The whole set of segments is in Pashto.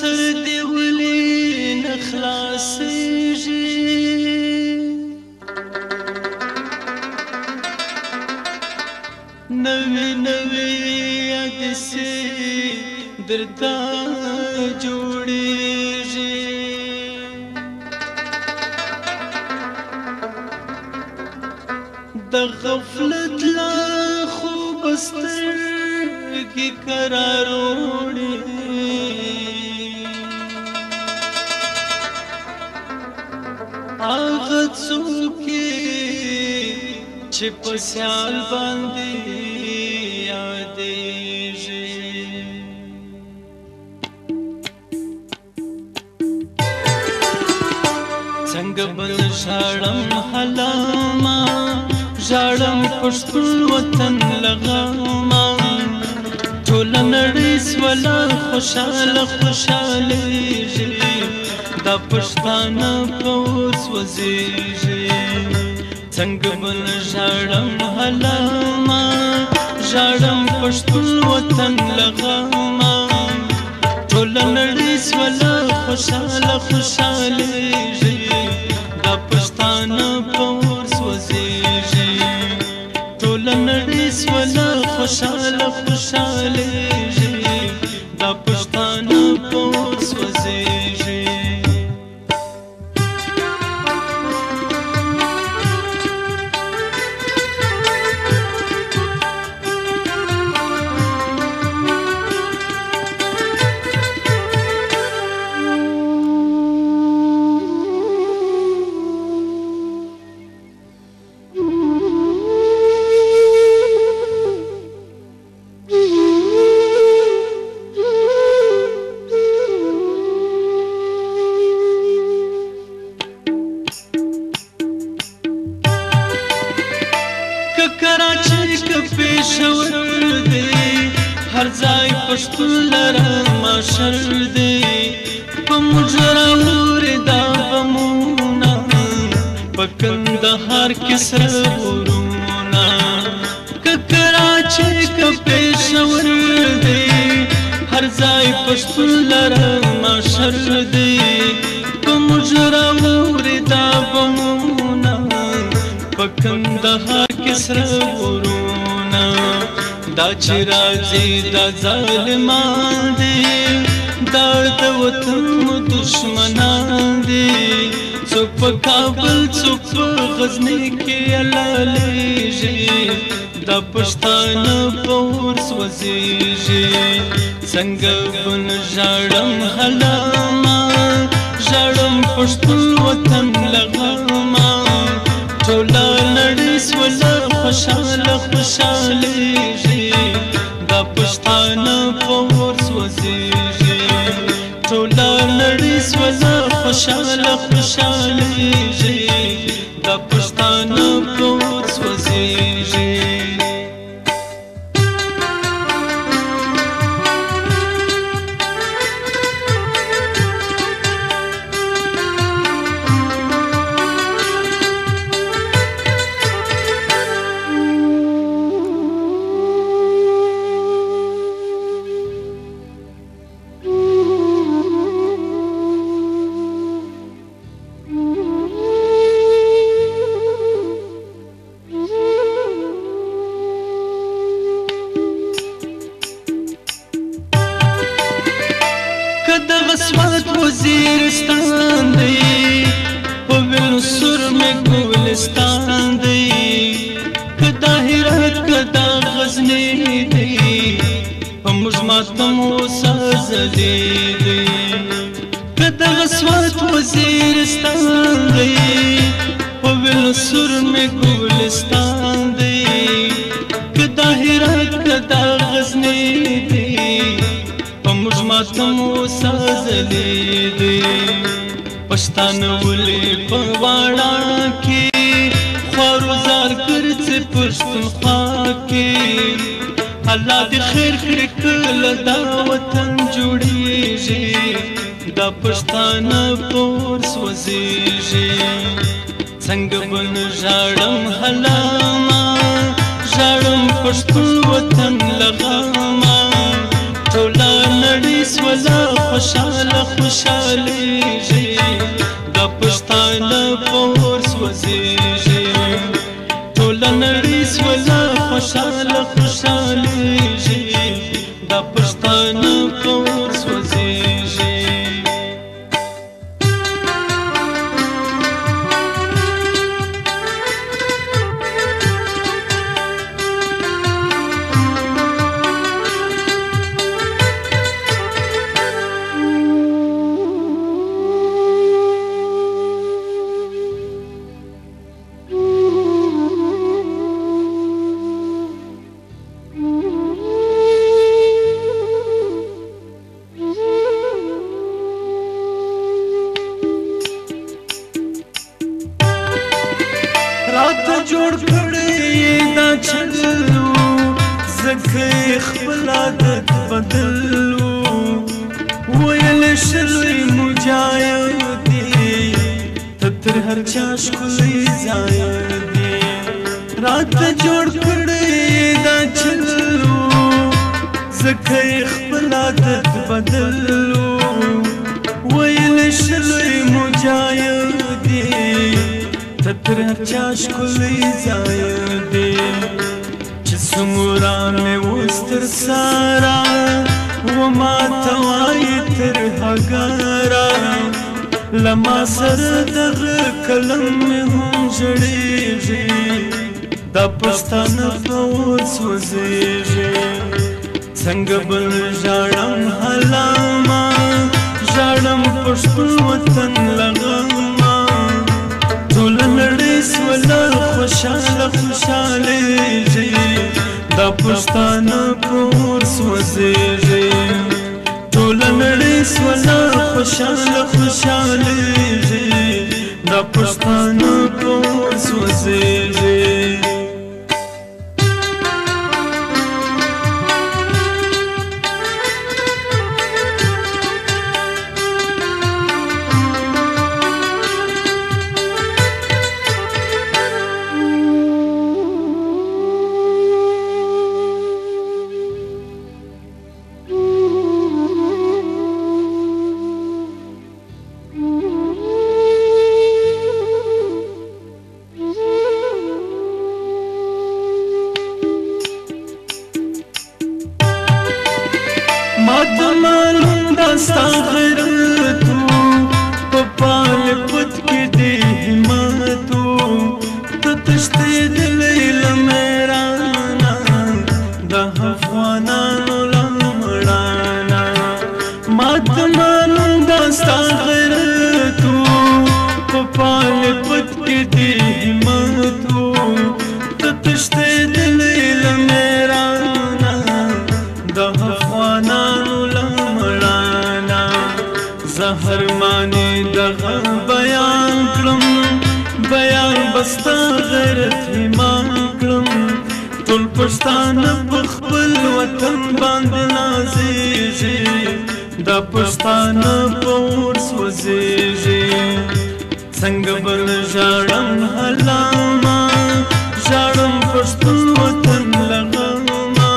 سر دی ولی نخلاصیږي نوی نوی حدیثې درته جوړیږي د غفلت لا خوب سترګې قرار وړي هغه څوک چې په سیال باندې یادېږي څنګه بل ژاړم حلاما ژاړم پښتون وطن لغاما ټوله نړۍ سوله خوشحاله خوشحالېږي دا پښتانه په اوس وزېږي څنګه بل ژاړم حلاما ژاړم پښتون وطن لغاما ټوله نړۍ سوله خوشحاله خوشحالېږي دا پښتانه په اوس وزېږي ټوله نړۍ سوله خوشحاله خوشحالېږي دا پښتانه په اوس وزېږي کراچۍ که پېښور دی هر ځای پښتون لره ماشر دی په موږ راوري دا غمونه په کندهار کې سره ورونه که کراچۍ که پېښور دی هر ځای پښتون لره ماشر دی په موږ راوري دا غمونه په کندهار کې سره ورونه دا چې راځي دا ظالمان دي دا د وطن دشمنان دي څوک په کابل څوک په غزني کې حلالېږي دا پښتانه په اور سوځېږي څنګه بن ژاړم حلاما ژاړم پښتون وطن لغاما ټوله نړۍ سوله خوشحاله خوشحالېږي دا پښتانه په اور سوځېږي ټوله نړۍ سوله خوشحاله خوشحالېږي دا پښتانه په اور سوځېږي سوات وزیرستان دی په وینو سور مې ګلستان دی که دا هرات که دا غزني دی په موږ ماتم وسازلی دی که دغه سوات وزیرستان دی په وینو سور مې ګلستان دی که دا هرات که دا غزني دی موږ ماتم وسازلی دی پښتانه ولې په واړه کې خوارزار ګرځي پښتونخوا کې الله دې خیر کړي کله دا وطن جوړیږي دا پښتانه په اور سوځېږي څنګه بن ژاړم حلاما ژاړم پښتون وطن لغاما ټوله نړۍ سوله خوشاله خوشالېږي دا پښتانه په اور سوځېږي ټوله نړۍ سوله خوشاله خوشالېږي دا پښتانه په اور سوځېږي راته جوړ کړی دا چلو زکه خپل عادت بدلو ویل شلوی مجاهدی ته تر هر چا ښکلی ځای دی راته جوړ کړی دا چلو زکه خپل عادت بدلو ویل شلوی مجاهدی تر هر چا ښکلی ځای دی چې څومره مې اوس تر ساره وما ته وایي تر هګاره له ما سره دغه قلم مې هم ژړېږي دا پښتانه په اور سوځېږي څنګه بل ژاړم هلامه ژاړم پښتون وطن لغمه ټوله نړۍ سوله خوشاله خوشالېږي دا پښتانه په اور سوځېږي ټوله نړۍ سوله خوشاله خوشالېږي دا پښتانه په اور سوځېږي ما ته معلوم دا ستا غیرتو په پال پت کې دې همتو ته تښتېدلی له میرانه د افغانانو له مړانه ما ته معلوم دا ستا غیرتو په پال پت کې دې همتو ته تښتېدلی له میرانه د افغانانو له مړانه زه هر معنی دغه بیان کړم بیان به ستا غیرت ایمان کړم ټول پښتانه په خپل وطن باندې نازېږي دا پښتانه په اور سوځېږي څنګه بل ژاړم هلامه ژاړم پښتون وطن لغمه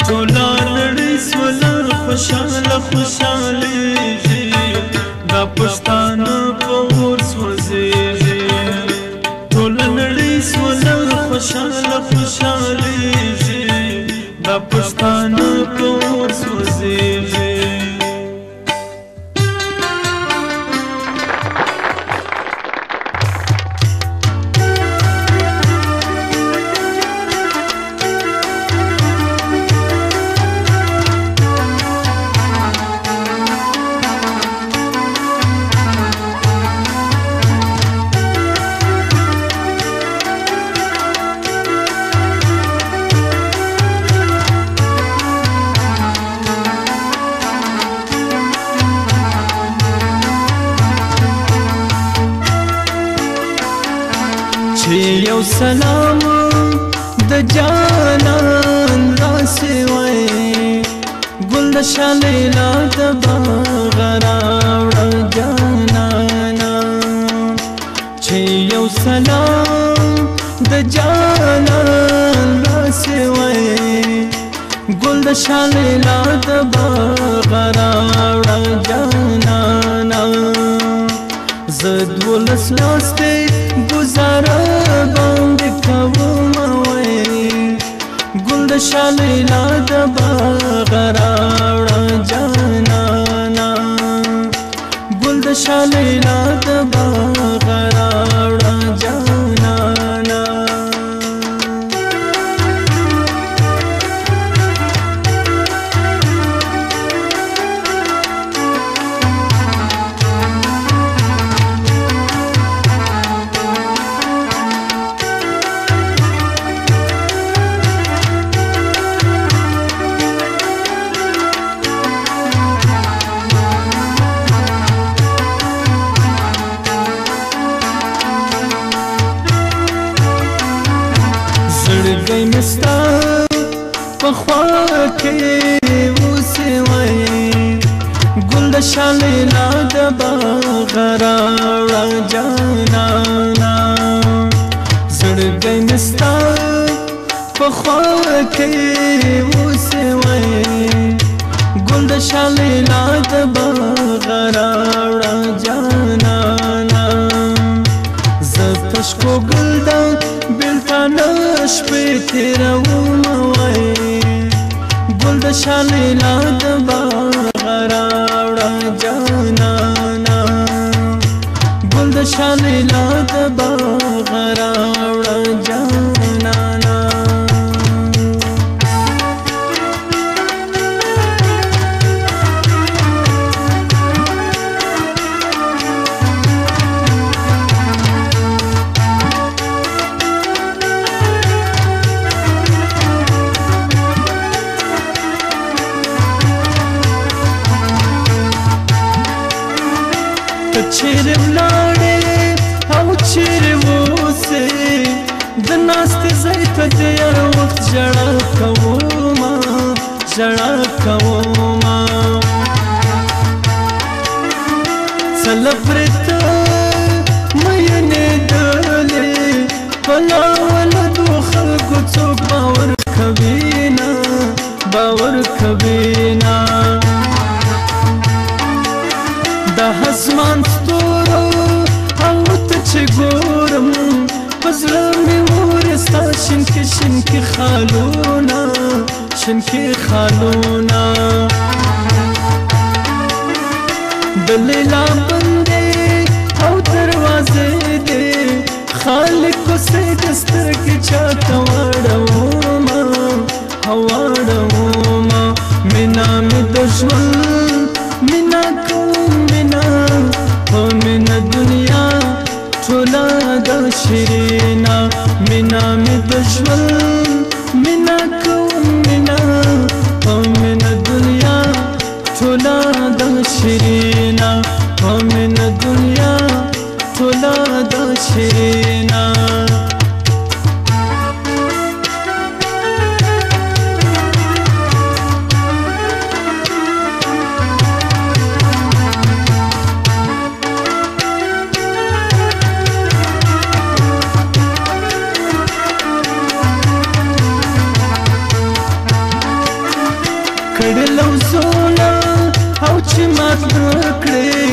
ټوله نړۍ سوله خوشاله خوشالېږي دا پښتانه په اور سوځېږي ټوله نړۍ سوله خوشاله خوشالېږي دا پښتانه په اور سوځېږي یو سلام د جانان راسې وای ګل د شالیلا د باغ راوړه جانانا چې یو سلام د جانان راسې وای ګل د ګل شالیلا د باغ راوړه جانانا زد ولس لاسته گزاره باندې کومه وای ګل شالیلا د باغ راوړه جانانا ګل شالیلا د باغ راوړه جانانا زړګی مستا په خوا کې اوسې وای ګل د شالیلا د باغ راوړه جانانا زړګی مستا په خوا کې اوسې وای ګل د شالیلا د باغ راوړه جانانا زه تشکو ګل د بیلتانه شپې تېرومه وای ګل د شالیلا د باغ راوړه جانانا ګل د شالیلا د باغ راوړه جانانا چیرې ولاړې او چیرې اوسې د ناستې ځای ته د یار وخت ژړا کومه ژړا کومه څله پرې ته مینې دلې په لاولدو خلکو څوک باور کوي نه باور کوي نه د اسمان ستورو او ته چې ګورم په زړه مې اورې ستا شینکي خالونه شینکي خالونه د لیلا بندې او دروازې دې خالق کوڅې د سترګې چاته واړومه واړومه مینا مې د ژوند مینا مینا دنیا ټوله د شیرینا مینا مې د ژوند مینا کوم مینا او مینا دنیا ټوله د شیرینا او مینا دنیا ټوله د شیرینا کړلو زوله او چې مات نکړې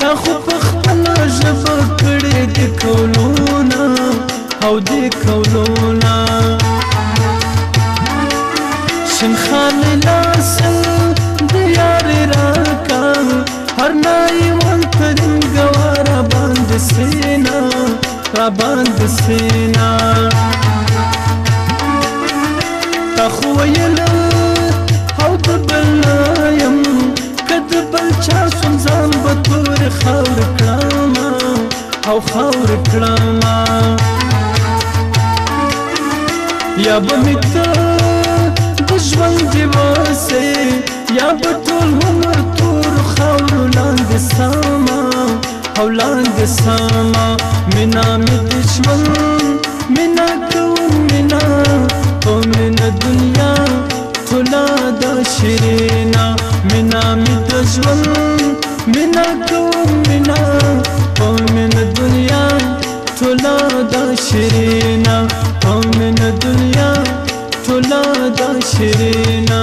تا خو په خپله ژبه کړې د کولونه او د کولونه شین خالي لاسه د یارې راکا هر نایوان ترین ګوا را باندې سینا را باندې سینا تا خو ویله او د بل یم که د بل چا سم ځان به تورې خاورې کړمه او خاورې کړمه یا به مې ته د ژوند دیوسې یا به ټول عمر تورو خاورو لاندې سمه او لاندې سمه مینا مې د ژوند مینا کوم مینا او مینا دنیا ټوله د شیرینا مینا مې د ژوند مینا کوم مینا او مینا دنیا ټوله د شیرینا او مینا دنیا ټوله د شیرینا